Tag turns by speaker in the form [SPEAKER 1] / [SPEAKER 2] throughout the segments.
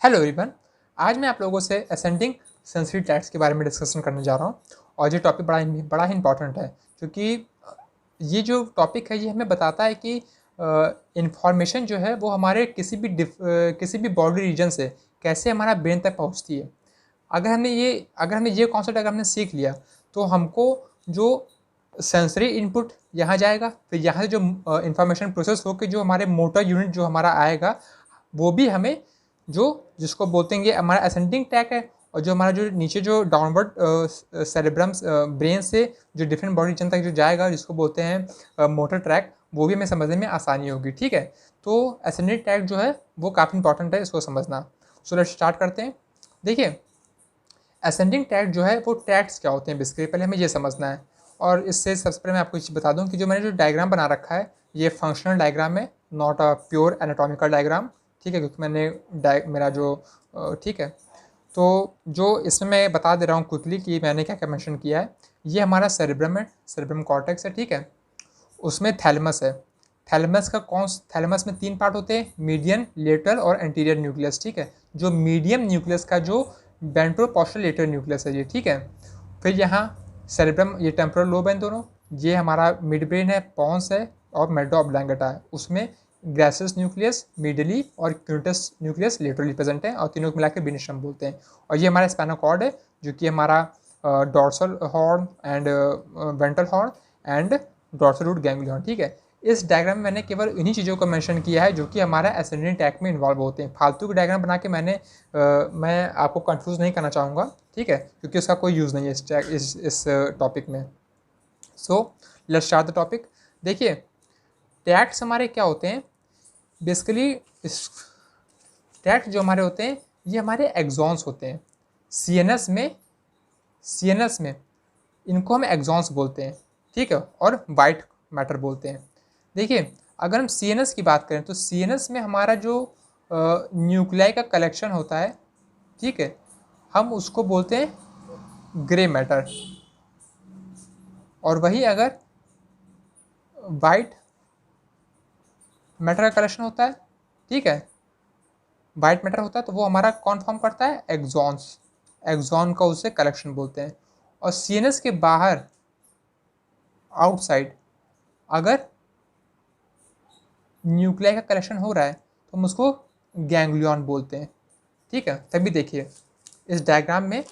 [SPEAKER 1] Hello everyone. आज मैं आप लोगों से असेंडिंग सेंसरी टैग्स के बारे में डिस्कशन करने जा रहा हूँ और ये टॉपिक बड़ा ही इंपॉर्टेंट है क्योंकि ये जो टॉपिक है ये हमें बताता है कि इंफॉर्मेशन जो है वो हमारे किसी भी बॉडी रीजन से कैसे हमारा ब्रेन तक पहुँचती है। अगर हमने ये कॉन्सेप्ट अगर हमने सीख लिया तो हमको जो सेंसरी इनपुट यहाँ जाएगा, फिर यहाँ से जो इंफॉर्मेशन प्रोसेस होकर जो हमारे मोटर यूनिट जो हमारा आएगा वो भी हमें जो जिसको बोलते हैं ये हमारा असेंडिंग टैग है, और जो हमारा जो नीचे जो डाउनवर्ड सेरेब्रम ब्रेन से जो डिफरेंट बॉडी रीजन तक जो जाएगा जिसको बोलते हैं मोटर ट्रैक, वो भी हमें समझने में आसानी होगी। ठीक है, तो असेंडिंग टैग जो है वो काफ़ी इंपॉर्टेंट है, इसको समझना। सो लेट्स स्टार्ट करते हैं। देखिए, असेंडिंग टैग जो है वो टैग्स क्या होते हैं बेसिकली पहले हमें ये समझना है। और इससे सबसे पहले मैं आपको चीज़ बता दूं कि जो मैंने जो डायग्राम बना रखा है ये फंक्शनल डायग्राम है, not a pure anatomical diagram. ठीक है, क्योंकि मैंने मेरा जो ठीक है, तो जो इसमें मैं बता दे रहा हूँ क्विकली कि मैंने क्या क्या मेंशन किया है। ये हमारा सेरेब्रम है, सेरेब्रम कॉर्टेक्स है। ठीक है, उसमें थैलेमस है। थैलेमस में 3 पार्ट होते हैं, मीडियन, लेटरल और एंटीरियर न्यूक्लियस। ठीक है, जो मीडियम न्यूक्लियस का जो वेंट्रोपोस्टरल लेटरल न्यूक्लियस है ये। ठीक है, फिर यहाँ सेरेब्रम, ये टेम्पोरल लोब है दोनों। ये हमारा मिड ब्रेन है, पॉन्स है और मेडुला ऑब्लांगेटा है। उसमें ग्रासिस न्यूक्लियस मीडियली और क्यूटस न्यूक्लियस लेटरली प्रेजेंट है और तीनों को मिलाकर ब्रेनस्टेम बोलते हैं। और ये हमारा स्पाइनल कॉर्ड है जो कि हमारा dorsal horn and ventral horn and dorsal root ganglion. ठीक है, इस डायग्राम में मैंने केवल इन्हीं चीज़ों को मेंशन किया है जो कि हमारा असेंडिंग टैग में इन्वॉल्व होते हैं। फालतू के डायग्राम बना के मैं आपको कंफ्यूज नहीं करना चाहूँगा। ठीक है, क्योंकि उसका कोई यूज़ नहीं है इस टॉपिक में। So let's start the topic. देखिए, टैग्स हमारे क्या होते हैं बेसिकली। टैग्स जो हमारे होते हैं ये हमारे एक्सॉन्स होते हैं। सीएनएस में इनको हम एक्सॉन्स बोलते हैं। ठीक है, और वाइट मैटर बोलते हैं। देखिए, अगर हम सीएनएस की बात करें तो सीएनएस में हमारा जो न्यूक्लियाई का कलेक्शन होता है, ठीक है, हम उसको बोलते हैं ग्रे मैटर। और वही अगर वाइट मैटर का कलेक्शन होता है, ठीक है, वाइट मैटर होता है तो वो हमारा कौन फॉर्म करता है, एक्सॉन्स। एक्सॉन का उसे कलेक्शन बोलते हैं। और सीएनएस के बाहर आउटसाइड अगर न्यूक्लियाई का कलेक्शन हो रहा है तो हम उसको गैंग्लियन बोलते हैं। ठीक है, तभी देखिए इस डायग्राम में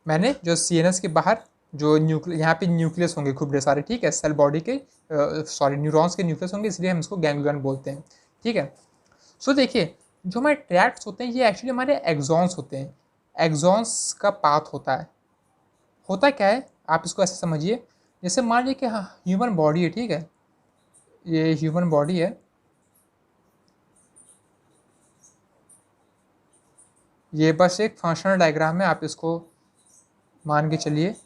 [SPEAKER 1] मैंने जो सीएनएस के बाहर जो यहाँ पे न्यूक्लियस होंगे खूब ढेर सारे। ठीक है, सेल बॉडी के न्यूरॉन्स के न्यूक्लियस होंगे, इसलिए हम इसको गैंग्लियन बोलते हैं। ठीक है, सो देखिए, जो हमारे ट्रैक्ट्स होते हैं ये एक्चुअली हमारे एक्सॉन्स होते हैं। एक्सॉन्स का पाथ होता क्या है, आप इसको ऐसे समझिए। जैसे मान लीजिए कि हाँ, ह्यूमन बॉडी है। ठीक है, ये ह्यूमन बॉडी है, ये बस एक फंक्शनल डायग्राम है, आप इसको मान के चलिए,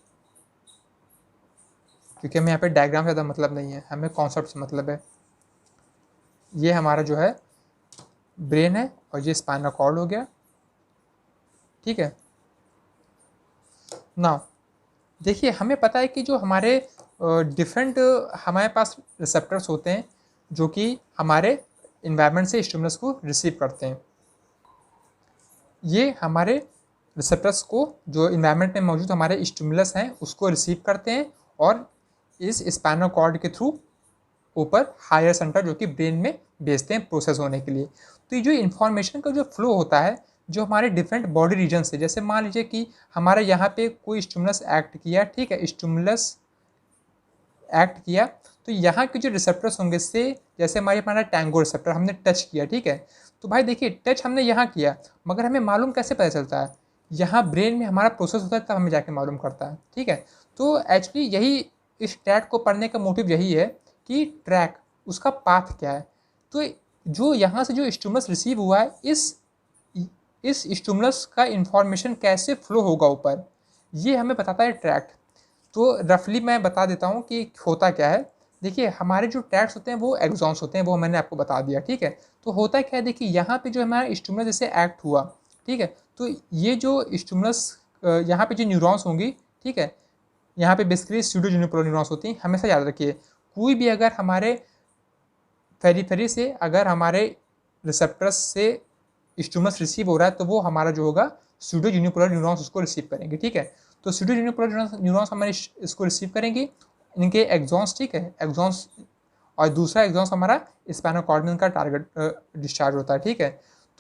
[SPEAKER 1] क्योंकि हमें यहाँ पे डायग्राम से ज़्यादा मतलब नहीं है, हमें कॉन्सेप्ट से मतलब है। ये हमारा जो है ब्रेन है और ये स्पाइनल कॉर्ड हो गया। ठीक है, नाउ देखिए, हमें पता है कि जो हमारे डिफरेंट हमारे पास रिसेप्टर्स होते हैं जो कि हमारे इन्वायरमेंट से स्टिमुलस को रिसीव करते हैं। ये हमारे रिसेप्टर्स को जो इन्वायरमेंट में मौजूद हमारे स्टिमुलस हैं उसको रिसीव करते हैं और इस स्पाइनल कॉर्ड के थ्रू ऊपर हायर सेंटर जो कि ब्रेन में भेजते हैं प्रोसेस होने के लिए। तो ये जो इन्फॉर्मेशन का जो फ्लो होता है जो हमारे डिफरेंट बॉडी रीजन से, जैसे मान लीजिए कि हमारे यहाँ पे कोई स्टिमुलस एक्ट किया। ठीक है, स्टिमुलस एक्ट किया तो यहाँ के जो रिसेप्टर्स होंगे से, जैसे हमारा टैंगो रिसेप्टर हमने टच किया। ठीक है, तो भाई देखिए, टच हमने यहाँ किया मगर हमें मालूम कैसे पता चलता है, यहाँ ब्रेन में हमारा प्रोसेस होता है तब हमें जाके मालूम करता है। ठीक है, तो एक्चुअली यही इस ट्रैक को पढ़ने का मोटिव यही है कि ट्रैक उसका पाथ क्या है। तो जो यहाँ से जो स्टिमुलस रिसीव हुआ है इस स्टिमुलस का इंफॉर्मेशन कैसे फ्लो होगा ऊपर, ये हमें बताता है ट्रैक्ट। तो रफली मैं बता देता हूँ कि होता क्या है। देखिए, हमारे जो ट्रैक्ट्स होते हैं वो एक्सॉन्स होते हैं, वो मैंने आपको बता दिया। ठीक है, तो होता क्या है, देखिए यहाँ पे जो हमारा स्टिमुलस जैसे एक्ट हुआ। ठीक है, तो ये जो स्टिमुलस यहाँ पे जो न्यूरॉन्स होंगी, ठीक है, यहाँ पे बेसिकली स्यूडोजुनिपोलर न्यूरॉन्स होती हैं। हमेशा याद रखिए, कोई भी अगर हमारे फेरीफेरी से अगर हमारे रिसेप्टर्स से स्टिमुलस रिसीव हो रहा है तो वो हमारा जो होगा सूडो यूनिपोलर न्यूरॉन्स उसको रिसीव करेंगे, ठीक है। तो सूडो यूनिपोलर न्यूरॉन्स हमारे इसको रिसीव करेंगे, इनके एक्सॉन्स, ठीक है, एक्सॉन्स, और दूसरा एक्सॉन्स हमारा स्पाइनल कॉर्ड में उनका टारगेट डिस्चार्ज होता है, ठीक है।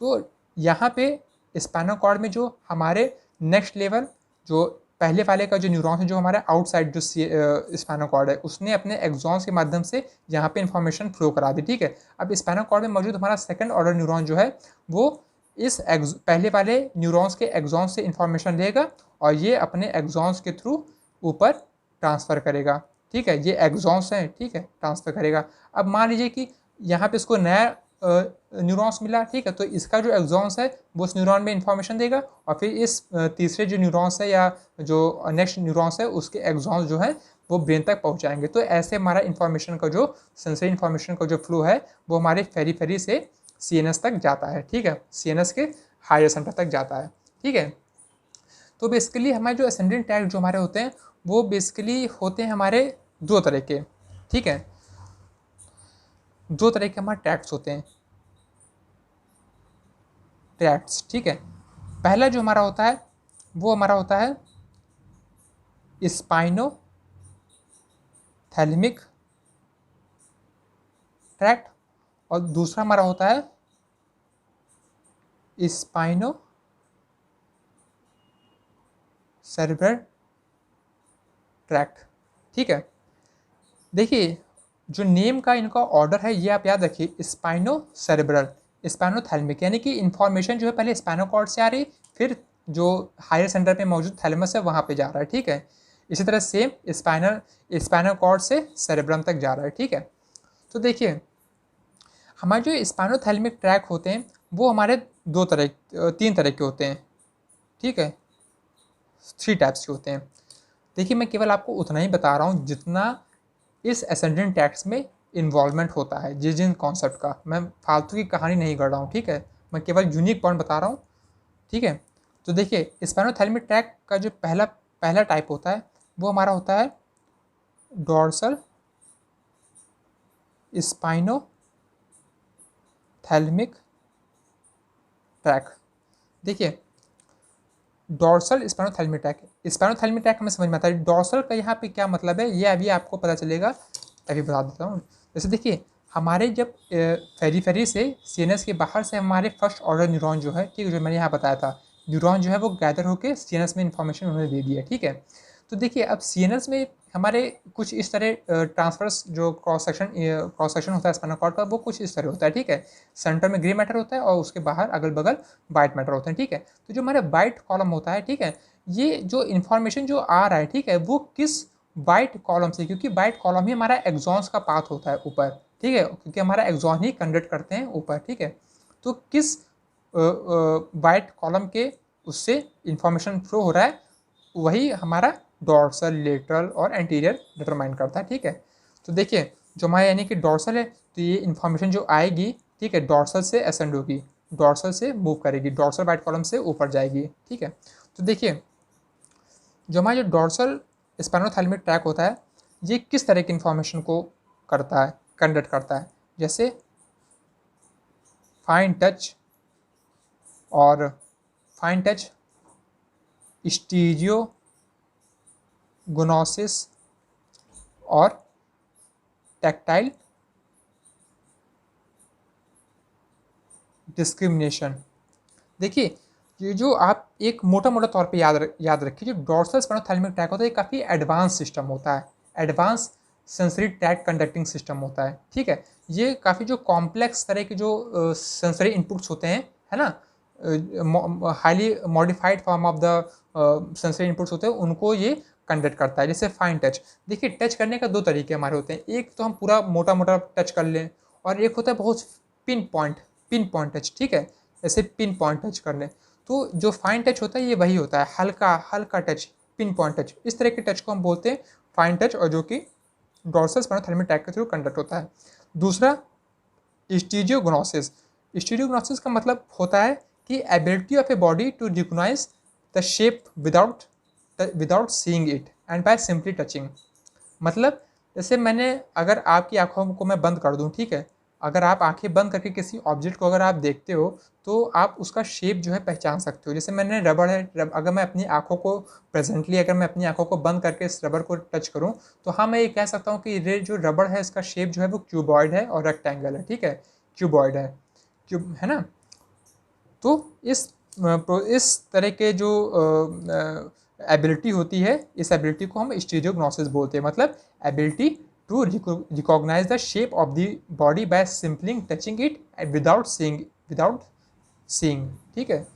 [SPEAKER 1] तो यहाँ पे स्पाइनल कॉर्ड में जो हमारे नेक्स्ट लेवल जो पहले वाले का जो न्यूरॉन है जो हमारा आउटसाइड जो स्पाइनल कॉर्ड है उसने अपने एक्सॉन्स के माध्यम से यहाँ पे इन्फॉर्मेशन फ्लो करा दी, ठीक है। अब स्पाइनल कॉर्ड में मौजूद हमारा सेकंड ऑर्डर न्यूरॉन जो है वो इस पहले वाले न्यूरॉन्स के एक्सॉन्स से इन्फॉर्मेशन लेगा और ये अपने एक्सॉन्स के थ्रू ऊपर ट्रांसफ़र करेगा, ठीक है। ये एक्सॉन्स हैं, ठीक है, ट्रांसफ़र करेगा। अब मान लीजिए कि यहाँ पे इसको नया न्यूरॉन्स मिला, ठीक है, तो इसका जो एक्सॉन्स है वो उस न्यूरॉन में इंफॉर्मेशन देगा और फिर इस तीसरे जो न्यूरॉन्स है या जो नेक्स्ट न्यूरॉन्स है उसके एक्सॉन्स जो है वो ब्रेन तक पहुँचाएंगे। तो ऐसे हमारा इन्फॉर्मेशन का जो सेंसरी इन्फॉर्मेशन का जो फ्लो है वो हमारे फेरी से CNS तक जाता है, ठीक है, CNS के हायर सेंटर तक जाता है, ठीक है। तो बेसिकली हमारे जो असेंडेंट टैग जो हमारे होते हैं वो बेसिकली होते हैं हमारे दो तरह के, ठीक है, दो तरह के हमारे टैग्स होते हैं, टैग्स, ठीक है। पहला जो हमारा होता है वो हमारा होता है स्पाइनो थैलेमिक ट्रैक्ट और दूसरा हमारा होता है स्पाइनो सेरेब्रल ट्रैक्ट, ठीक है। देखिए जो नेम का इनका ऑर्डर है ये आप याद रखिए, स्पाइनो सेरेब्रल, स्पाइनो थैलेमिक, यानी कि इन्फॉर्मेशन जो है पहले स्पाइनो कॉर्ड से आ रही, फिर जो हायर सेंटर पे मौजूद थैलेमस है वहाँ पे जा रहा है, ठीक है। इसी तरह सेम स्पाइनल कॉर्ड से सेरेब्रम तक जा रहा है, ठीक है। तो देखिए हमारे जो स्पाइनो थैलेमिक ट्रैक होते हैं वो हमारे तीन तरह के होते हैं, ठीक है, 3 टाइप्स के होते हैं। देखिए मैं केवल आपको उतना ही बता रहा हूँ जितना इस असेंडेंट टैक्स में इन्वॉल्वमेंट होता है, जिन कॉन्सेप्ट का, मैं फालतू की कहानी नहीं कर रहा हूँ, ठीक है, मैं केवल यूनिक पॉइंट बता रहा हूँ, ठीक है। तो देखिए स्पाइनोथैलेमिक ट्रैक का जो पहला टाइप होता है वो हमारा होता है डॉर्सल स्पाइनोथैलेमिक ट्रैक। देखिए dorsal spinothalamic track, spinothalamic track हमें समझ में आता है, डॉर्सल का यहाँ पे क्या मतलब है ये अभी आपको पता चलेगा, अभी बता देता हूँ। जैसे देखिए हमारे जब फेरी से CNS के बाहर से हमारे फर्स्ट ऑर्डर न्यूरॉन जो है, ठीक है, जो मैंने यहाँ बताया था, न्यूरॉन जो है वो गैदर होकर CNS में इन्फॉर्मेशन उन्होंने दे दिया, ठीक है। तो देखिए अब CNS में हमारे कुछ इस तरह ट्रांसफर्स जो क्रॉस सेक्शन होता है स्पाइनल कॉर्ड का वो कुछ इस तरह होता है, ठीक है। सेंटर में ग्रे मैटर होता है और उसके बाहर अगल बगल वाइट मैटर होते हैं, ठीक है। तो जो हमारा वाइट कॉलम होता है, ठीक है, ये जो इन्फॉर्मेशन जो आ रहा है, ठीक है, वो किस वाइट कॉलम से, क्योंकि वाइट कॉलम ही हमारा एक्सॉन्स का पाथ होता है ऊपर, ठीक है, क्योंकि हमारा एक्सॉन ही कंडक्ट करते हैं ऊपर, ठीक है। तो किस वाइट कॉलम के उससे इंफॉर्मेशन फ्लो हो रहा है वही हमारा डॉर्सल, लेटरल और एंटीरियर डिटरमाइन करता है, ठीक है। तो देखिए जो हमारा यानी कि डॉर्सल है तो ये इन्फॉर्मेशन जो आएगी, ठीक है, डॉर्सल से असेंड होगी, डॉर्सल से मूव करेगी, डॉर्सल वाइट कॉलम से ऊपर जाएगी, ठीक है। तो देखिए जो हमारा जो डॉर्सल स्पाइनोथैलेमिक ट्रैक होता है ये किस तरह की इन्फॉर्मेशन को करता है, कंडक्ट करता है, जैसे फाइन टच और फाइन टच, स्टीरियोगोनोसिस और टैक्टाइल डिस्क्रिमिनेशन। देखिए ये जो आप एक मोटा तौर पे याद रखिए, जो डॉर्सल स्पाइनोथैलेमिक ट्रैक होता है ये काफ़ी एडवांस सिस्टम होता है, advance sensory track conducting system होता है, ठीक है। ये काफ़ी जो कॉम्प्लेक्स तरह के जो सेंसरी इनपुट्स होते हैं, है ना, highly modified form of the sensory inputs होते हैं उनको ये कंडक्ट करता है। जैसे फाइन टच, देखिए टच करने का 2 तरीके हमारे होते हैं, एक तो हम पूरा मोटा टच कर लें और एक होता है बहुत पिन पॉइंट टच, ठीक है, जैसे पिन पॉइंट टच कर लें। तो जो फाइन टच होता है ये वही होता है, हल्का टच, पिन पॉइंट टच, इस तरह के टच को हम बोलते हैं फाइन टच, और जो कि डॉर्सल स्पाइनोथैलेमिक ट्रैक के थ्रू कंडक्ट होता है। दूसरा स्टीरियोगोनोसिस, स्टीरियोगोनोसिस का मतलब होता है कि ability of a body to recognise the shape without seeing it and by simply touching. मतलब जैसे मैंने अगर आपकी आंखों को मैं बंद कर दूं, ठीक है, अगर आप आंखें बंद करके किसी ऑब्जेक्ट को अगर आप देखते हो तो आप उसका शेप जो है पहचान सकते हो। जैसे मैंने रबड़ है, अगर मैं अपनी आंखों को प्रेजेंटली अगर मैं अपनी आंखों को बंद करके इस रबड़ को टच करूं तो हाँ मैं ये कह सकता हूँ कि ये जो रबड़ है इसका शेप जो है वो क्यूबॉइड है और रेक्टेंगल है, ठीक है, क्यूबॉइड है, क्यूब है ना। तो इस तरह के जो एबिलिटी होती है, इस एबिलिटी को हम स्टीरियोग्नोसिस बोलते हैं, मतलब ability to recognise the shape of the body by simpling touching it without seeing, ठीक है।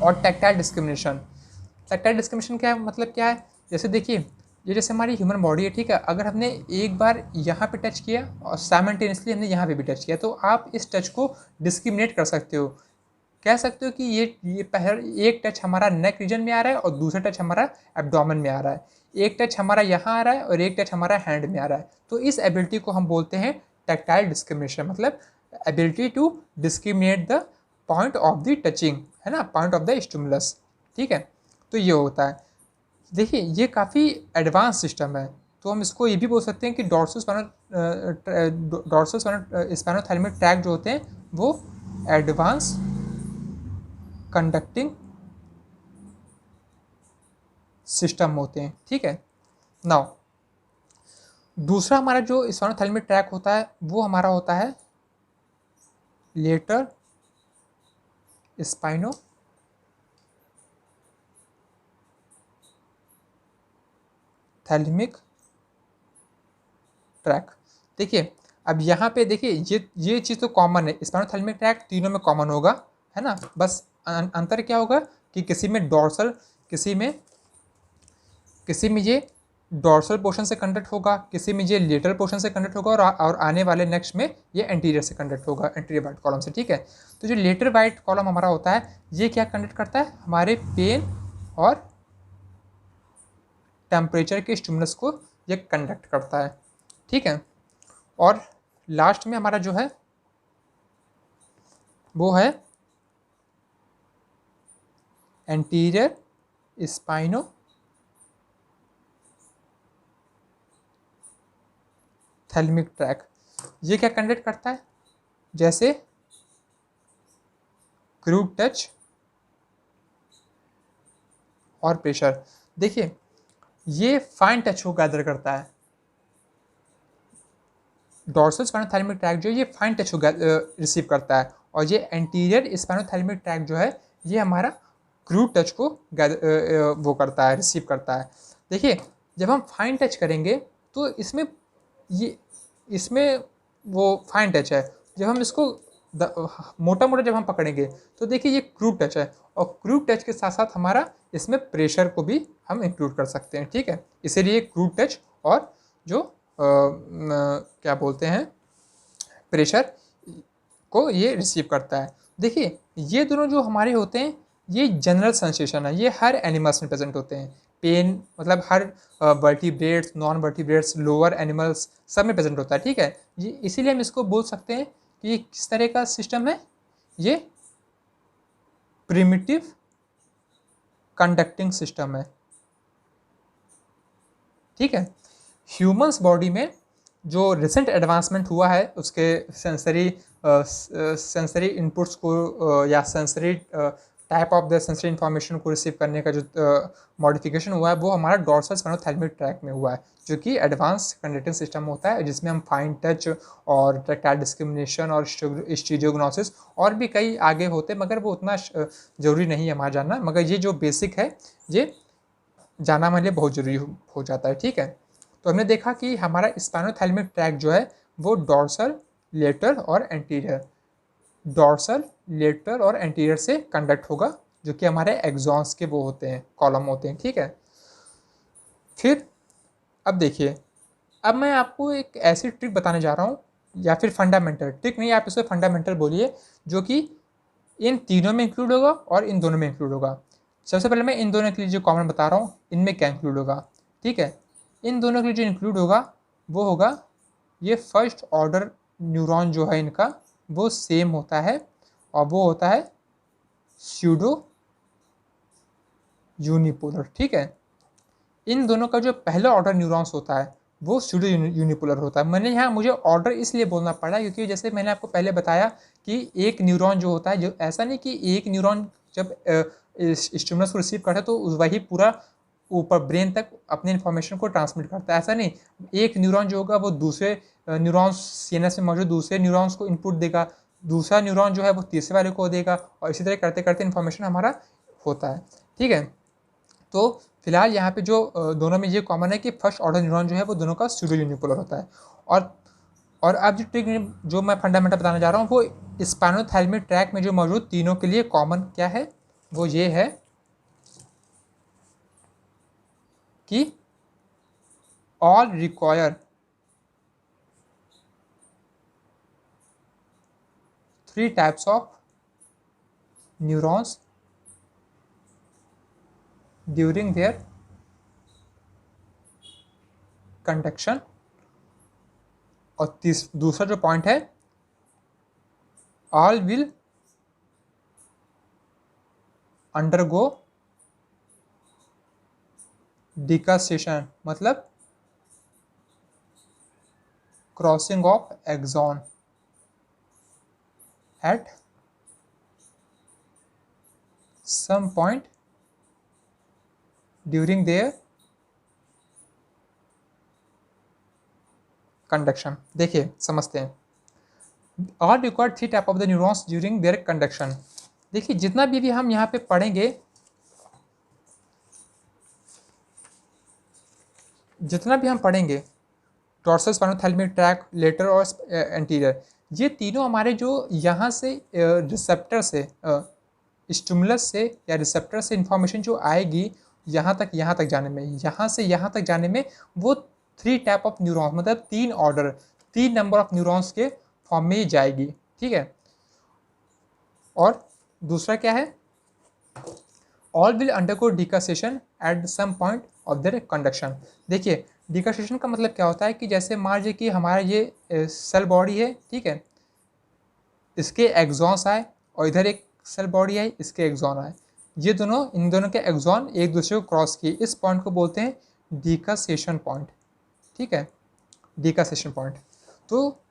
[SPEAKER 1] और टैक्टाइल डिस्क्रिमिनेशन, टैक्टाइल डिस्क्रिमिनेशन क्या है, मतलब क्या है, जैसे देखिए ये जैसे हमारी ह्यूमन बॉडी है, ठीक है, अगर हमने एक बार यहाँ पे टच किया और साइमल्टेनियसली हमने यहाँ पे भी टच किया तो आप इस टच को डिस्क्रिमिनेट कर सकते हो, कह सकते हो कि ये पहले एक टच हमारा नेक रीजन में आ रहा है और दूसरा टच हमारा एब्डोमेन में आ रहा है, एक टच हमारा यहाँ आ रहा है और एक टच हमारा हैंड में आ रहा है। तो इस एबिलिटी को हम बोलते हैं टैक्टाइल डिस्क्रिमिनेशन, मतलब ability to discriminate the point of the touching, है ना, पॉइंट ऑफ द स्टिमुलस, ठीक है। तो ये होता है, देखिए ये काफ़ी एडवांस सिस्टम है। तो हम इसको ये भी बोल सकते हैं कि डॉर्सो स्पाइनोथैलेमिक ट्रैक जो होते हैं वो एडवांस कंडक्टिंग सिस्टम होते हैं, ठीक है। नाउ दूसरा हमारा जो स्पाइनोथैलेमिक ट्रैक होता है वो हमारा होता है लेटर स्पाइनो थैलेमिक ट्रैक। देखिए अब यहाँ पे देखिए ये चीज़ तो कॉमन है, स्पाइनोथैलेमिक ट्रैक तीनों में कॉमन होगा, है ना, बस अंतर क्या होगा कि किसी में डॉर्सल, किसी में ये डॉर्सल पोर्शन से कंडक्ट होगा, किसी में ये लेटरल पोर्शन से कंडक्ट होगा और आने वाले नेक्स्ट में ये एंटीरियर से कंडक्ट होगा, एंटीरियर वाइट कॉलम से, ठीक है। तो जो लेटर वाइट कॉलम हमारा होता है ये क्या कंडक्ट करता है, हमारे पेन और टेम्परेचर के स्टिमुलस को ये कंडक्ट करता है, ठीक है। और लास्ट में हमारा जो है वो है एंटीरियर स्पाइनो थैलेमिक ट्रैक। ये क्या कंडक्ट करता है, जैसे क्रूड टच और प्रेशर। देखिए ये फाइन टच को गैदर करता है, डॉर्सल स्पाइनोथैलेमिक ट्रैक जो है ये फाइन टच को रिसीव करता है, और ये एंटीरियर स्पाइनोथैलेमिक ट्रैक जो है ये हमारा क्रूड टच को वो करता है, रिसीव करता है। देखिए जब हम फाइन टच करेंगे तो इसमें वो फाइन टच है, जब हम इसको मोटा मोटा जब हम पकड़ेंगे तो देखिए ये क्रूड टच है, और क्रूड टच के साथ साथ हमारा इसमें प्रेशर को भी हम इंक्लूड कर सकते हैं, ठीक है। इसीलिए क्रूड टच और जो क्या बोलते हैं प्रेशर को ये रिसीव करता है। देखिए ये दोनों जो हमारे होते हैं ये जनरल सेंसेशन है, ये हर एनिमल्स में प्रेजेंट होते हैं। पेन मतलब हर vertebrates, non vertebrates, lower animals सब में प्रेजेंट होता है, ठीक है। ये इसीलिए हम इसको बोल सकते हैं कि ये किस तरह का सिस्टम है, ये प्रिमिटिव कंडक्टिंग सिस्टम है, ठीक है। ह्यूमंस बॉडी में जो रिसेंट एडवांसमेंट हुआ है उसके सेंसरी इनपुट्स को या sensory type of the sensory information को रिसीव करने का जो मॉडिफिकेशन हुआ है वो हमारा डॉर्सल स्पाइनोथैलेमिक ट्रैक में हुआ है, जो कि एडवांस कंडक्टिंग सिस्टम होता है जिसमें हम फाइन टच और टैक्टाइल डिस्क्रिमिनेशन और स्टीरियोग्नोसिस और भी कई आगे होते हैं, मगर वो उतना ज़रूरी नहीं है हमारा जानना, मगर ये जो बेसिक है ये जानना हमारे लिए बहुत ज़रूरी हो जाता है, ठीक है। तो हमने देखा कि हमारा स्पाइनोथैलेमिक ट्रैक जो है वो डॉर्सल, लेटर और एंटीरियर, डॉर्सल, लेटर और एंटीरियर से कंडक्ट होगा, जो कि हमारे एक्सॉन्स के वो होते हैं, कॉलम होते हैं, ठीक है। फिर अब देखिए, अब मैं आपको एक ऐसी ट्रिक बताने जा रहा हूँ, या फिर फंडामेंटल ट्रिक नहीं, आप इसे फंडामेंटल बोलिए, जो कि इन तीनों में इंक्लूड होगा और इन दोनों में इंक्लूड होगा। सबसे पहले मैं इन दोनों के लिए जो कॉमन बता रहा हूँ इनमें क्या इंक्लूड होगा, ठीक है। इन दोनों के लिए जो इंक्लूड होगा वो होगा ये फर्स्ट ऑर्डर न्यूरॉन जो है इनका वो सेम होता है, और वो होता है स्यूडो यूनिपोलर, ठीक है। इन दोनों का जो पहला ऑर्डर न्यूरॉन्स होता है वो सूडो यूनिपोलर होता है। मैंने यहाँ मुझे ऑर्डर इसलिए बोलना पड़ा क्योंकि जैसे मैंने आपको पहले बताया कि एक न्यूरॉन जो होता है, जो ऐसा नहीं कि एक न्यूरॉन जब स्टिमुलस को रिसीव करता है तो वही पूरा ऊपर ब्रेन तक अपने इन्फॉर्मेशन को ट्रांसमिट करता है, ऐसा नहीं। एक न्यूरॉन जो होगा वो दूसरे न्यूरॉन्स सीएनएस में मौजूद दूसरे न्यूरॉन्स को इनपुट देगा, दूसरा न्यूरॉन जो है वो तीसरे वाले को देगा, और इसी तरह करते करते इन्फॉर्मेशन हमारा होता है, ठीक है। तो फिलहाल यहाँ पे जो दोनों में ये कॉमन है कि फर्स्ट ऑर्डर न्यूरॉन जो है वो दोनों का सूडो यूनिपोलर होता है। और अब जो ट्रिक जो मैं फंडामेंटल बताना चाह रहा हूँ वो स्पाइनोथैलेमिक ट्रैक में जो मौजूद तीनों के लिए कॉमन क्या है, वो ये है कि all require 3 types of neurons during their conduction. और दूसरा जो पॉइंट है, ऑल विल अंडरगो डिकासेशन, मतलब crossing of axon at some point during their conduction. देखिए समझते हैं। All required 3 type of the neurons during their conduction. देखिए जितना भी हम यहाँ पे पढ़ेंगे, डोर्सल स्पाइनोथैलेमिक ट्रैक, लेटरल और एंटीरियर, ये तीनों हमारे जो यहाँ से रिसेप्टर से स्टिमुलस से या रिसेप्टर से इंफॉर्मेशन जो आएगी यहाँ तक जाने में, यहाँ से यहाँ तक जाने में, वो 3 टाइप ऑफ न्यूरॉन्स, मतलब 3 नंबर ऑफ न्यूरॉन्स के फॉर्म में जाएगी, ठीक है। और दूसरा क्या है, all will undergo decussation at some point of their conduction. देखिए डिकासेशन का मतलब क्या होता है कि जैसे मान लीजिए कि हमारा ये सेल बॉडी है, ठीक है, इसके एक्सॉन्स आए और इधर एक सेल बॉडी आई, इसके एक्सॉन आए, ये दोनों, इन दोनों के एक्सॉन एक दूसरे को क्रॉस किए, इस पॉइंट को बोलते हैं डिकासेशन पॉइंट, ठीक है, डिकासेशन पॉइंट। तो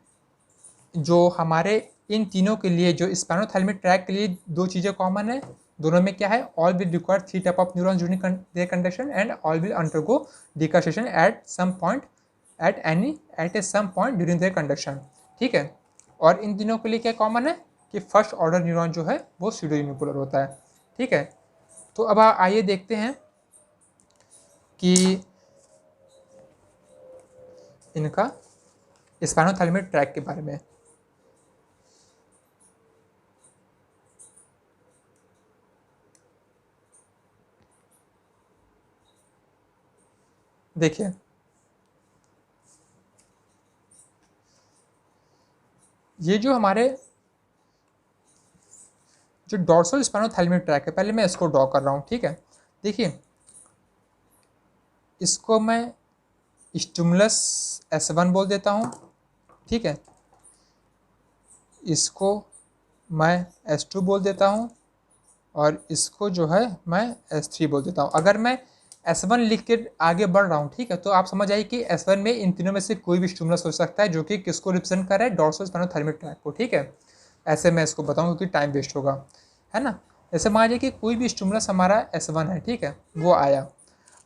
[SPEAKER 1] जो हमारे इन तीनों के लिए, जो स्पाइनोथैलेमिक ट्रैक के लिए 2 चीज़ें कॉमन है, दोनों में क्या है, all will require 3 type of neurons during their conduction and all will undergo decussation at some point at a some point during their conduction, ठीक है। और इन तीनों के लिए क्या कॉमन है कि फर्स्ट ऑर्डर न्यूरॉन जो है वो सूडो यूनिपोलर होता है, ठीक है। तो अब आइए देखते हैं कि इनका स्पाइनोथैलेमिक ट्रैक के बारे में। देखिए ये जो हमारे जो डोर्सल स्पाइनोथैलेमिक ट्रैक है, पहले मैं इसको ड्रॉ कर रहा हूँ, ठीक है। देखिए इसको मैं स्टिमुलस S1 बोल देता हूँ, ठीक है, इसको मैं S2 बोल देता हूँ, और इसको जो है मैं S3 बोल देता हूँ। अगर मैं S1 लिख के आगे बढ़ रहा हूँ, ठीक है, तो आप समझ आइए कि S1 में इन तीनों में से कोई भी स्टिमुलस हो सकता है जो कि किसको रिप्रेजेंट कर रहा है, डोर्सल स्पाइनोथैलेमिक ट्रैक को, ठीक है। ऐसे मैं इसको बताऊँ क्योंकि टाइम वेस्ट होगा, है ना। जैसे मान लीजिए कि कोई भी स्टिमुलस हमारा S1 है, ठीक है, वो आया,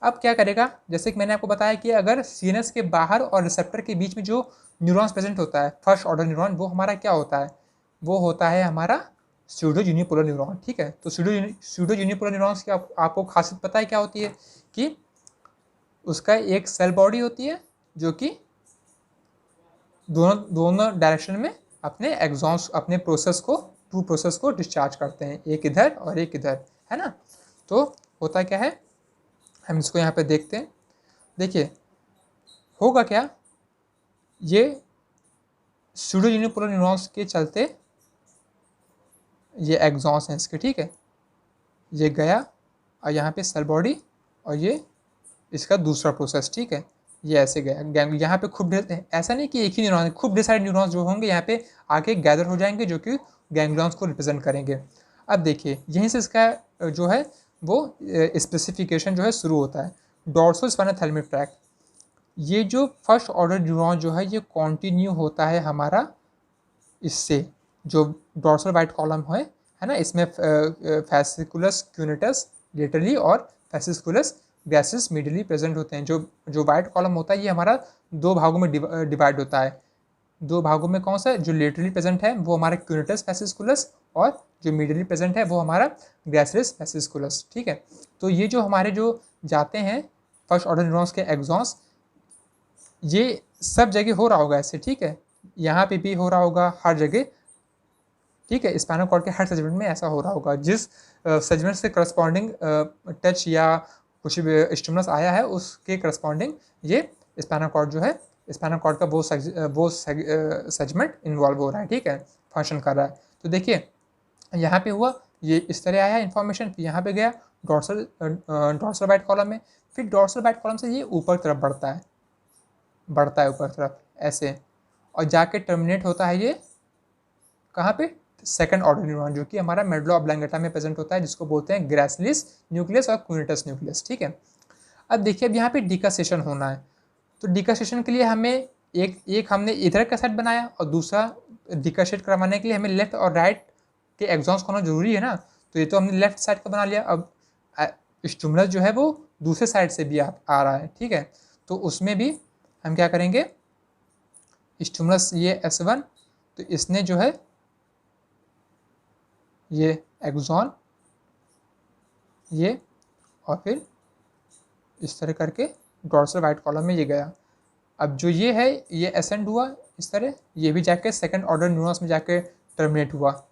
[SPEAKER 1] अब क्या करेगा, जैसे कि मैंने आपको बताया कि अगर सीएनएस के बाहर और रिसेप्टर के बीच में जो न्यूरॉन्स प्रेजेंट होता है, फर्स्ट ऑर्डर न्यूरॉन, वो हमारा क्या होता है, वो होता है हमारा सूडो यूनिपोलर न्यूरॉन, ठीक है। तो सूडो यूनिपोलर न्यूरॉन्स की आपको खासियत पता है क्या होती है, कि उसका एक सेल बॉडी होती है जो कि दोनों डायरेक्शन में अपने एक्सॉन्स, अपने टू प्रोसेस को डिस्चार्ज करते हैं, एक इधर और एक इधर, है ना। तो होता क्या है, हम इसको यहाँ पे देखते हैं। देखिए होगा क्या, ये सूडो यूनिपोलर न्यूरॉन्स के चलते ये एक्सॉन्स हैं इसके, ठीक है, ये गया और यहाँ पे सेल बॉडी और ये इसका दूसरा प्रोसेस, ठीक है, ये ऐसे गया यहाँ पे खूब ढेर, ऐसा नहीं कि एक ही न्यूरॉन, खूब ढेर सारे न्यूरॉन्स जो होंगे यहाँ पे आके गैदर हो जाएंगे जो कि गैंग्लियंस को रिप्रेजेंट करेंगे। अब देखिए यहीं से इसका जो है वो स्पेसिफिकेशन जो है शुरू होता है, डोर्सल स्पाइनोथैलेमिक ट्रैक। ये जो फर्स्ट ऑर्डर न्यूरॉन जो है ये कंटिन्यू होता है हमारा इससे, जो डोर्सल वाइट कॉलम है ना, इसमें फैसिकुलस क्यूनेटस लेटरली और फैसिकुलस ग्रेसिस मीडियली प्रेजेंट होते हैं। जो वाइट कॉलम होता है ये हमारा दो भागों में डिवाइड होता है। दो भागों में कौन सा, जो लेटरली प्रेजेंट है वो हमारा क्यूनेटस फैसिकुलस, और जो मीडियली प्रेजेंट है वो हमारा ग्रेसिस फैसिकुलस। ठीक है, तो ये जो हमारे जो जाते हैं फर्स्ट ऑर्डर न्यूरॉन्स के एक्सॉन्स, ये सब जगह हो रहा होगा ऐसे। ठीक है, यहाँ पे भी हो रहा होगा हर जगह। ठीक है, स्पाइनल कॉर्ड के हर सेगमेंट में ऐसा हो रहा होगा। जिस सेगमेंट से करस्पॉन्डिंग टच या कुछ भी स्टिमुलस आया है उसके करस्पॉन्डिंग ये स्पाइनल कॉर्ड जो है, स्पाइनल कॉर्ड का वो सेगमेंट इन्वॉल्व हो रहा है। ठीक है, फंक्शन कर रहा है। तो देखिए यहाँ पे हुआ, ये इस तरह आया इन्फॉर्मेशन, फिर यहाँ पे गया डोर्सल वाइट कॉलम में, फिर डोर्सल वाइट कॉलम से ये ऊपर तरफ बढ़ता है ऊपर तरफ ऐसे, और जाके टर्मिनेट होता है ये कहाँ पे, सेकंड ऑर्डर न्यूरॉन, जो कि हमारा मेडुला ऑब्लांगेटा में प्रेजेंट होता है, जिसको बोलते हैं ग्रेसिलिस न्यूक्लियस और क्यूनेटस न्यूक्लियस। ठीक है, अब देखिए अब यहाँ पे डिकासेशन होना है। तो डिकासेशन के लिए हमें एक हमने इधर का सेट बनाया, और दूसरा डिकासेट करवाने के लिए हमें लेफ्ट और राइट के एग्जॉन्स होना जरूरी है ना। तो ये तो हमने लेफ्ट साइड का बना लिया। अब स्टिमुलस जो है वो दूसरे साइड से भी आ रहा है। ठीक है, तो उसमें भी हम क्या करेंगे, स्टिमुलस ये S1, तो इसने जो है ये एक्सॉन ये, और फिर इस तरह करके डोर्सल वाइट कॉलम में ये गया। अब जो ये है ये असेंड हुआ इस तरह, ये भी जाके सेकंड ऑर्डर न्यूरॉन्स में जाके टर्मिनेट हुआ।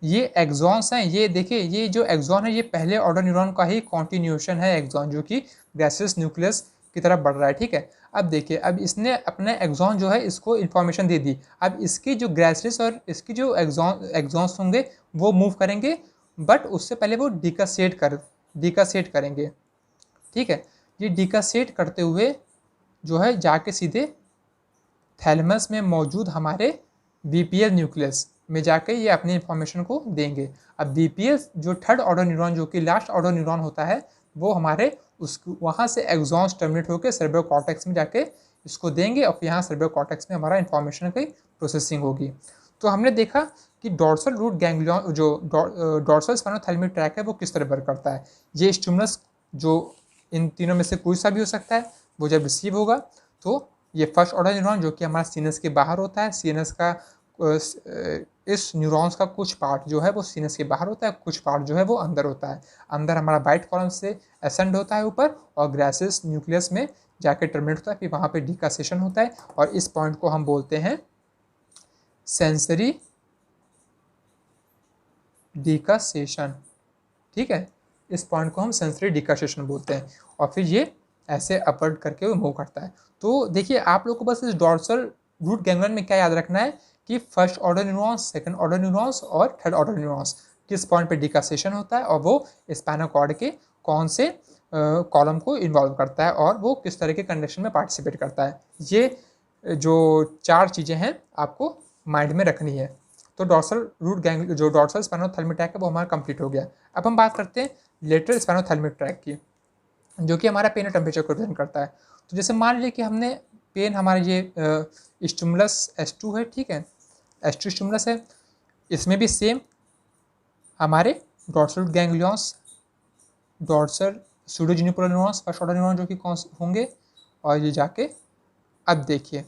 [SPEAKER 1] ये एक्सॉन्स हैं, ये देखिए ये जो एक्सॉन है ये पहले ऑर्डर न्यूरॉन का ही कॉन्टिन्यूशन है एक्सॉन, जो कि ग्रेसिस न्यूक्लियस की तरफ बढ़ रहा है। ठीक है, अब देखिए अब इसने अपने एक्सॉन जो है इसको इन्फॉर्मेशन दे दी। अब इसकी जो ग्रेसिस और इसकी जो एक्सॉन्स होंगे वो मूव करेंगे, बट उससे पहले वो डिकासेट करेंगे। ठीक है, ये डिकासेट करते हुए जो है जाके सीधे थैलेमस में मौजूद हमारे बीपीएल न्यूक्लियस में जाके ये अपनी इंफॉर्मेशन को देंगे। अब बीपीएल जो थर्ड ऑर्डर न्यूरॉन, जो कि लास्ट ऑर्डर न्यूरॉन होता है, वो हमारे उसको वहाँ से एक्सॉन्स टर्मिनेट होकर सेरेब्रल कॉर्टेक्स में जाके इसको देंगे, और फिर यहाँ सेरेब्रल कॉर्टेक्स में हमारा इंफॉर्मेशन की प्रोसेसिंग होगी। तो हमने देखा कि डोर्सल रूट गैंग्लियन, जो डोर्सल स्पाइनोथैलेमिक ट्रैक है, वो किस तरह वर्क करता है। ये स्टिमुलस जो इन तीनों में से कोई सा भी हो सकता है, वो जब रिसीव होगा तो ये फर्स्ट ऑर्डर न्यूरॉन जो कि हमारा सीनस के बाहर होता है, सीनस का इस न्यूरॉन्स का कुछ पार्ट जो है वो सीनस के बाहर होता है, कुछ पार्ट जो है वो अंदर होता है। अंदर हमारा वाइट कॉलम से असेंड होता है ऊपर, और ग्रेसिस न्यूक्लियस में जाके टर्मिनेट होता है, फिर वहाँ पे डिकासेशन होता है, और इस पॉइंट को हम बोलते हैं सेंसरी डिकासेशन। ठीक है, इस पॉइंट को हम सेंसरी डिकासेशन बोलते हैं, और फिर ये ऐसे अपवर्ड करके वो मूव करता है। तो देखिए आप लोग को बस इस डोर्सल रूट गैंग्लियन में क्या याद रखना है कि first order neurons, second order neurons और थर्ड ऑर्डर न्यूरॉन्स किस पॉइंट पे डिकासेशन होता है, और वो स्पाइनल कॉर्ड के कौन से कॉलम को इन्वॉल्व करता है, और वो किस तरह के कंडीशन में पार्टिसिपेट करता है। ये जो चार चीज़ें हैं आपको माइंड में रखनी है। तो डोर्सल रूट गैंग जो डोर्सल स्पाइनोथैलेमिक ट्रैक है वो हमारा कंप्लीट हो गया। अब हम बात करते हैं लेटरल स्पाइनोथैलेमिक ट्रैक की, जो कि हमारा पेन और टेम्परेचर को रिप्रेजेंट करता है। तो जैसे मान लीजिए कि हमने पेन हमारे ये स्टिमुलस S2 है। ठीक है, S2 स्टिमुलस है, इसमें भी सेम हमारे dorsal ganglions, dorsal pseudounipolar neurons first order neuron जो कि कौन होंगे, और ये जाके अब देखिए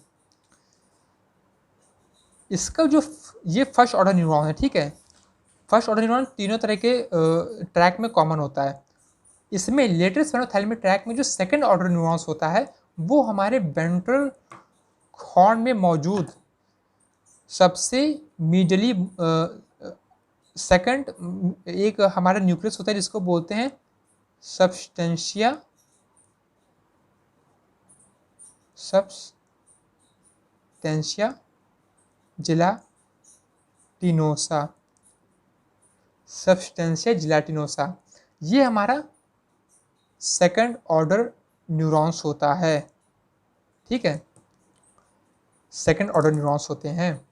[SPEAKER 1] इसका जो ये फर्स्ट ऑर्डर न्यूरॉन है। ठीक है, फर्स्ट ऑर्डर न्यूरॉन तीनों तरह के ट्रैक में कॉमन होता है। इसमें लेटरल स्पाइनोथैलेमिक ट्रैक में जो सेकंड ऑर्डर न्यूरॉन्स होता है वो हमारे वेंट्रल हॉर्न में मौजूद सबसे मीडियली सेकंड एक हमारा न्यूक्लियस होता है, जिसको बोलते हैं सबस्टेंशिया जिलाटिनोसा। सबस्टेंशिया जिलाटिनोसा ये हमारा सेकंड ऑर्डर न्यूरॉन्स होता है। ठीक है, सेकंड ऑर्डर न्यूरॉन्स होते हैं।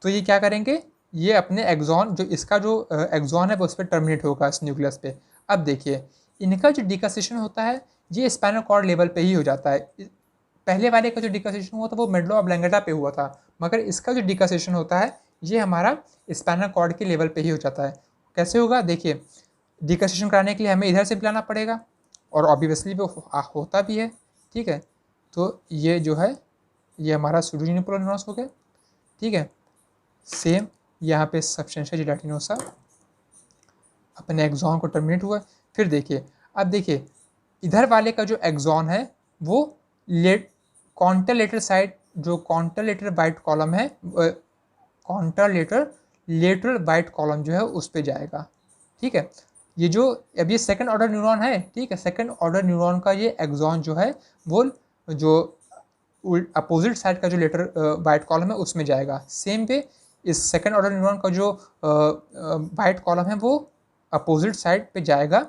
[SPEAKER 1] तो ये क्या करेंगे, ये अपने एक्सॉन जो इसका जो एक्सॉन है वो उस पर टर्मिनेट होगा इस न्यूक्लियस पे। अब देखिए इनका जो डिकासेशन होता है ये स्पाइनल कॉर्ड लेवल पे ही हो जाता है। पहले वाले का जो डिकासेशन हुआ था वो मेडुला ऑब्लांगेटा पे हुआ था, मगर इसका जो डिकासेशन होता है ये हमारा स्पाइनल कॉर्ड के लेवल पे ही हो जाता है। कैसे होगा देखिए, डिकासेशन कराने के लिए हमें इधर से भी लाना पड़ेगा और ऑब्वियसली वो होता भी है, ठीक है। तो ये जो है ये हमारा सूडोयूनिपोलर न्यूरॉन्स हो गया, ठीक है। सेम यहाँ पे सब्सटेंशिया जेलाटिनोसा अपने एक्सॉन को टर्मिनेट हुआ। फिर देखिए, अब देखिए इधर वाले का जो एक्सॉन है वो कॉन्टरलेटर साइड, जो कॉन्टरलेटर वाइट कॉलम है, कॉन्टरलेटर लेटरल वाइट कॉलम जो है उस पे जाएगा, ठीक है। ये जो अब ये सेकंड ऑर्डर न्यूरॉन है, ठीक है, सेकंड ऑर्डर न्यूरॉन का ये एक्सॉन जो है वो जो अपोजिट साइड का जो लेटर वाइट कॉलम है उसमें जाएगा। सेम वे इस सेकंड ऑर्डर न्यूरॉन का जो वाइट कॉलम है वो अपोजिट साइड पे जाएगा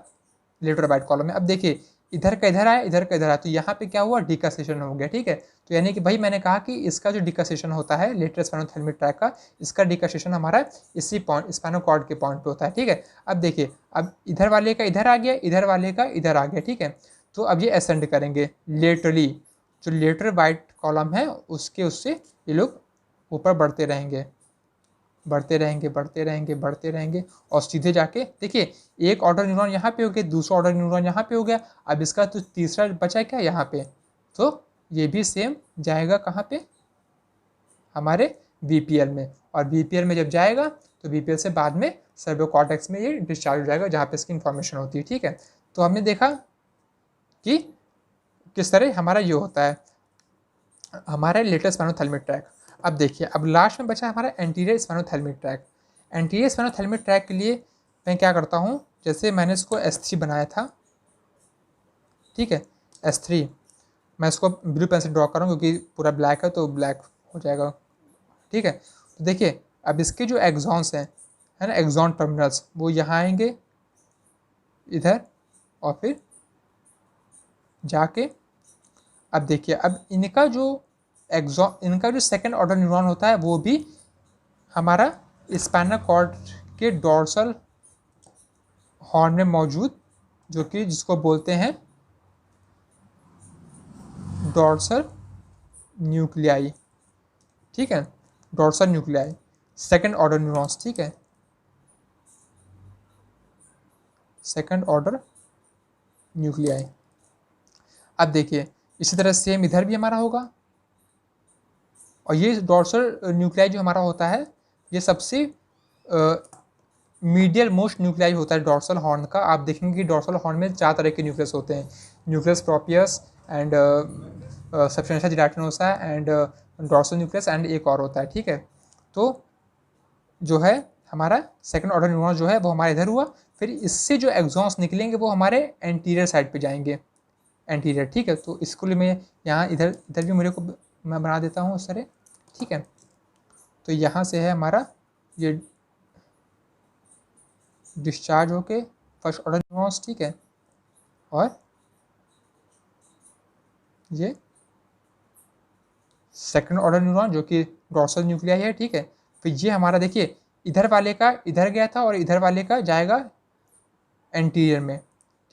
[SPEAKER 1] लेटर वाइट कॉलम में। अब देखिए इधर का इधर आया, इधर का इधर आया, तो यहाँ पे क्या हुआ, डिकासेशन हो गया, ठीक है। तो यानी कि भाई मैंने कहा कि इसका जो डिकासेशन होता है लेटरल स्पाइनोथैलेमिक ट्रैक्ट का, इसका डिकासेशन हमारा इसी पॉइंट स्पाइनल कॉर्ड के पॉइंट पे होता है, ठीक है। अब देखिए, अब इधर वाले का इधर आ गया, इधर वाले का इधर आ गया, ठीक है। तो अब ये असेंड करेंगे लेटरली, जो लेटरल वाइट कॉलम है उससे ये लोग ऊपर बढ़ते रहेंगे, बढ़ते रहेंगे, बढ़ते रहेंगे, बढ़ते रहेंगे, और सीधे जाके देखिए एक ऑर्डर न्यूरॉन यहाँ पे हो गया, दूसरा ऑर्डर न्यूरॉन यहाँ पे हो गया, अब इसका तो तीसरा बचा क्या यहाँ पे, तो ये भी सेम जाएगा कहाँ पे, हमारे बीपीएल में, और बीपीएल में जब जाएगा तो बीपीएल से बाद में सर्वो कॉर्टेक्स में ये डिस्चार्ज हो जाएगा जहाँ पे इसकी इन्फॉर्मेशन होती है, ठीक है। तो हमने देखा कि किस तरह हमारा ये होता है हमारा लेटरल स्पाइनोथैलेमिक ट्रैक्ट। अब देखिए, अब लास्ट में बचा हमारा anterior spinothalamic tract. Anterior spinothalamic tract के लिए मैं क्या करता हूँ, जैसे मैंने इसको S3 बनाया था, ठीक है, S3 मैं इसको ब्लू पेन से ड्रॉ कर रहा हूँ क्योंकि पूरा ब्लैक है तो ब्लैक हो जाएगा, ठीक है। तो देखिए अब इसके जो एक्सॉन्स हैं, है ना, एक्सॉन टर्मिनल्स, वो यहाँ आएंगे इधर, और फिर जाके अब देखिए, अब इनका जो सेकंड ऑर्डर न्यूरॉन होता है वो भी हमारा स्पाइनल कॉर्ड के डॉर्सल हॉर्न में मौजूद, जो कि जिसको बोलते हैं डॉर्सल न्यूक्लियाई, ठीक है, dorsal nuclei second order neurons, ठीक है, सेकंड ऑर्डर न्यूक्लियाई। अब देखिए इसी तरह सेम इधर भी हमारा होगा, और ये डॉर्सल न्यूक्लियाई जो हमारा होता है ये सबसे मीडियल मोस्ट न्यूक्लियाई होता है डॉर्सल हॉर्न का। आप देखेंगे कि डॉर्सल हॉर्न में 4 तरह के न्यूक्लियस होते हैं, nucleus proprius and substantia gelatinosa and dorsal nucleus and एक और होता है, ठीक है। तो जो है हमारा सेकंड ऑर्डर न्यूरॉन जो है वो हमारे इधर हुआ, फिर इससे जो एक्सॉन्स निकलेंगे वो हमारे एंटीरियर साइड पे जाएंगे, एंटीरियर, ठीक है। तो इसको लिए मैं यहाँ इधर इधर भी मेरे को मैं बना देता हूँ उस तरह, ठीक है। तो यहाँ से है हमारा ये डिस्चार्ज होके फर्स्ट ऑर्डर न्यूरॉन्स, ठीक है, और ये सेकंड ऑर्डर न्यूरॉन जो कि डॉर्सल न्यूक्लियाई है, ठीक है। फिर ये हमारा देखिए इधर वाले का इधर गया था और इधर वाले का जाएगा एंटीरियर में,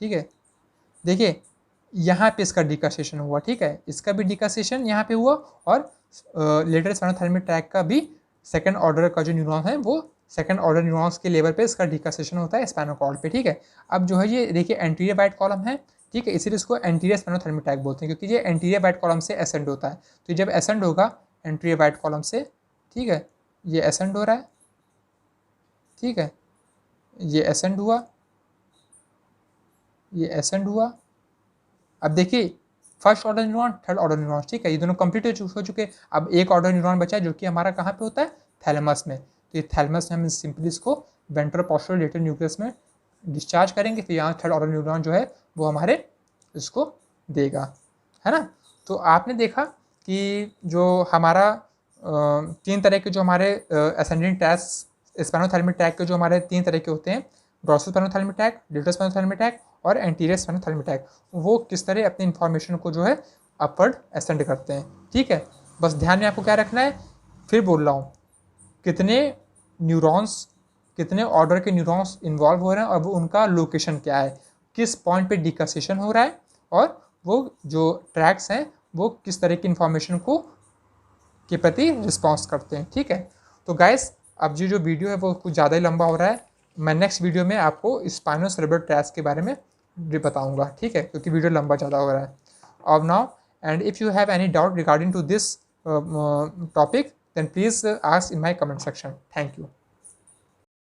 [SPEAKER 1] ठीक है। देखिए यहाँ पे इसका डिकासेशन हुआ, ठीक है, इसका भी डिकासेशन यहाँ पे हुआ, और लेटरल स्पाइनोथैलेमिक ट्रैक्ट का भी सेकंड ऑर्डर का जो न्यूरॉन है वो सेकंड ऑर्डर न्यूरॉन्स के लेवल पे इसका डिकासेशन होता है स्पाइनल कॉर्ड पे, ठीक है। अब जो है ये देखिए एंटीरियर वाइट कॉलम है, ठीक है, इसीलिए इसको एंटीरियर स्पाइनोथैलेमिक ट्रैक्ट बोलते हैं क्योंकि ये एंटीरियर वाइट कॉलम से एसेंड होता है। तो जब एसेंड होगा एंटीरियर वाइट कॉलम से, ठीक है, ये एसेंड हो रहा है, ठीक है, ये एसेंड हुआ, ये एसेंड हुआ। अब देखिए first order neuron, third order neuron, ठीक है, ये दोनों कंप्लीट हो चुके। अब एक ऑर्डर न्यूरॉन बचा जो कि हमारा कहाँ पे होता है, थैलेमस में। तो ये थैलेमस में हम सिंपली इसको वेंट्रल पोस्टीरियर लेटरल न्यूक्लियस में डिस्चार्ज करेंगे, फिर यहाँ थर्ड ऑर्डर न्यूरॉन जो है वो हमारे इसको देगा, है ना। तो आपने देखा कि जो हमारा 3 तरह के जो हमारे असेंडिंग ट्रैक्ट स्पाइनोथैलेमिक ट्रैक्ट के जो हमारे 3 तरह के होते हैं, dorsal spinothalamic tract, lateral spinothalamic tract और एंटीरियर स्पाइनोथैलेमिक ट्रैक्ट, वो किस तरह अपनी इन्फॉर्मेशन को जो है अपवर्ड असेंड करते हैं, ठीक है। बस ध्यान में आपको क्या रखना है, फिर बोल रहा हूँ, कितने न्यूरॉन्स, कितने ऑर्डर के न्यूरॉन्स इन्वॉल्व हो रहे हैं और वो उनका लोकेशन क्या है, किस पॉइंट पे डिकासेशन हो रहा है, और वो जो ट्रैक्स हैं वो किस तरह की इन्फॉर्मेशन को के प्रति रिस्पॉन्स करते हैं। ठीक है, तो गाइस अब जो वीडियो है वो कुछ ज़्यादा ही लंबा हो रहा है। मैं नेक्स्ट वीडियो में आपको स्पाइनोसेरेब्रल ट्रैक्ट के बारे में बताऊंगा, ठीक है, क्योंकि वीडियो लंबा ज़्यादा हो रहा है अब now. And if you have any doubt regarding to this topic then please ask in my comment section. Thank you.